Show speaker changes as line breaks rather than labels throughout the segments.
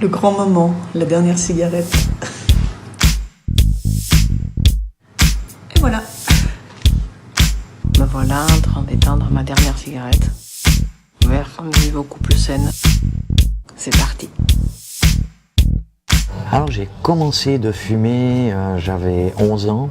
Le grand moment, la dernière cigarette. Et voilà.
Me voilà en train d'éteindre ma dernière cigarette vers une vie beaucoup plus saine. C'est parti.
Alors j'ai commencé de fumer, j'avais 11 ans,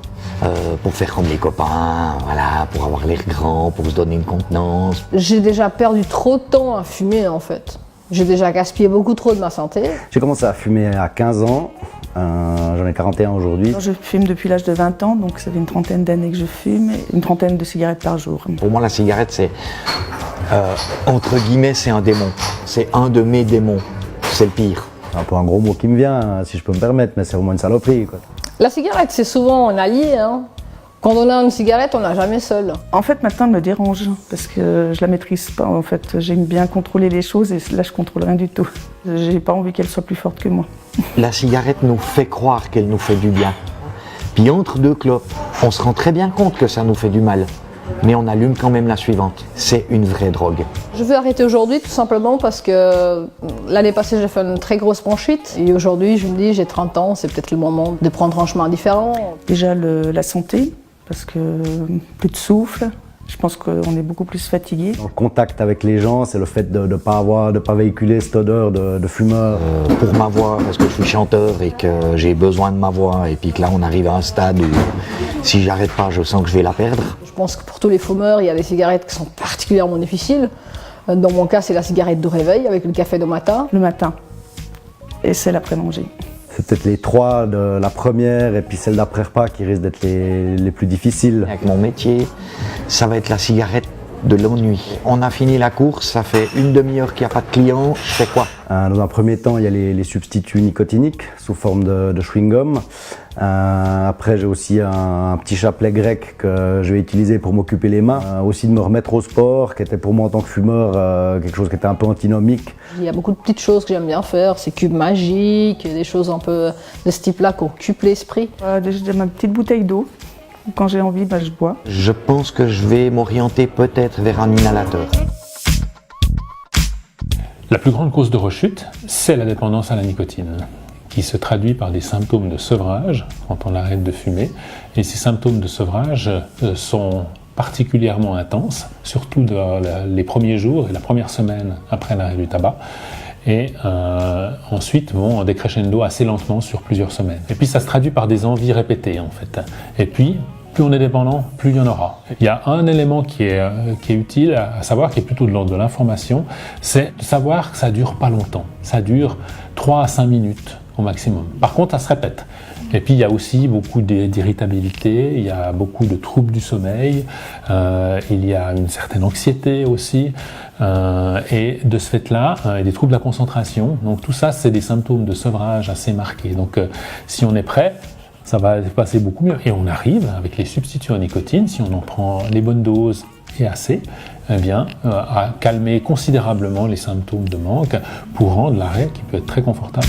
pour faire comme les copains, voilà, pour avoir l'air grand, pour se donner une contenance.
J'ai déjà perdu trop de temps à fumer en fait. J'ai déjà gaspillé beaucoup trop de ma santé.
J'ai commencé à fumer à 15 ans, j'en ai 41 aujourd'hui.
Je fume depuis l'âge de 20 ans, donc ça fait une trentaine d'années que je fume, et une trentaine de cigarettes par jour.
Pour moi la cigarette c'est, entre guillemets, c'est un démon, c'est un de mes démons, c'est le pire.
C'est un peu un gros mot qui me vient, si je peux me permettre, mais c'est vraiment une saloperie, quoi.
La cigarette, c'est souvent un allié, hein. Quand on a une cigarette, on n'a jamais seul.
En fait, maintenant, elle me dérange, parce que je la maîtrise pas. En fait, j'aime bien contrôler les choses, et là, je contrôle rien du tout. J'ai pas envie qu'elle soit plus forte que moi.
La cigarette nous fait croire qu'elle nous fait du bien. Puis entre deux clopes, on se rend très bien compte que ça nous fait du mal. Mais on allume quand même la suivante. C'est une vraie drogue.
Je veux arrêter aujourd'hui tout simplement parce que l'année passée j'ai fait une très grosse bronchite et aujourd'hui je me dis j'ai 30 ans, c'est peut-être le moment de prendre un chemin différent.
Déjà la santé, parce que plus de souffle. Je pense qu'on est beaucoup plus fatigué.
Le contact avec les gens, c'est le fait de ne pas véhiculer cette odeur de fumeur.
Pour ma voix, parce que je suis chanteur et que j'ai besoin de ma voix, et puis que là on arrive à un stade où si j'arrête pas, je sens que je vais la perdre.
Je pense que pour tous les fumeurs, il y a des cigarettes qui sont particulièrement difficiles. Dans mon cas, c'est la cigarette de réveil avec le café de matin.
Le matin, et celle après-manger.
C'est peut-être les trois de la première et puis celle d'après-repas qui risquent d'être les plus difficiles.
Avec mon métier, ça va être la cigarette de l'ennui. On a fini la course, ça fait une demi-heure qu'il n'y a pas de clients, je fais quoi?
Dans un premier temps, il y a les substituts nicotiniques sous forme de chewing-gum. Après, j'ai aussi un petit chapelet grec que je vais utiliser pour m'occuper les mains. Aussi de me remettre au sport, qui était pour moi en tant que fumeur quelque chose qui était un peu antinomique.
Il y a beaucoup de petites choses que j'aime bien faire, c'est cubes magiques, des choses un peu de ce type-là qui occupent l'esprit.
J'ai ma petite bouteille d'eau. Quand j'ai envie, je bois.
Je pense que je vais m'orienter peut-être vers un inhalateur.
La plus grande cause de rechute, c'est la dépendance à la nicotine, qui se traduit par des symptômes de sevrage quand on arrête de fumer. Et ces symptômes de sevrage sont particulièrement intenses, surtout dans les premiers jours et la première semaine après l'arrêt du tabac. Et ensuite vont décrescendo assez lentement sur plusieurs semaines. Et puis ça se traduit par des envies répétées en fait. Et puis, plus on est dépendant, plus il y en aura. Il y a un élément qui est utile à savoir, qui est plutôt de l'ordre de l'information, c'est de savoir que ça dure pas longtemps. Ça dure 3 à 5 minutes au maximum. Par contre, ça se répète. Et puis il y a aussi beaucoup d'irritabilité, il y a beaucoup de troubles du sommeil, il y a une certaine anxiété aussi, et de ce fait-là, des troubles de la concentration. Donc tout ça, c'est des symptômes de sevrage assez marqués. Donc si on est prêt, ça va passer beaucoup mieux. Et on arrive, avec les substituts en nicotine, si on en prend les bonnes doses et assez, eh bien, à calmer considérablement les symptômes de manque pour rendre l'arrêt qui peut être très confortable.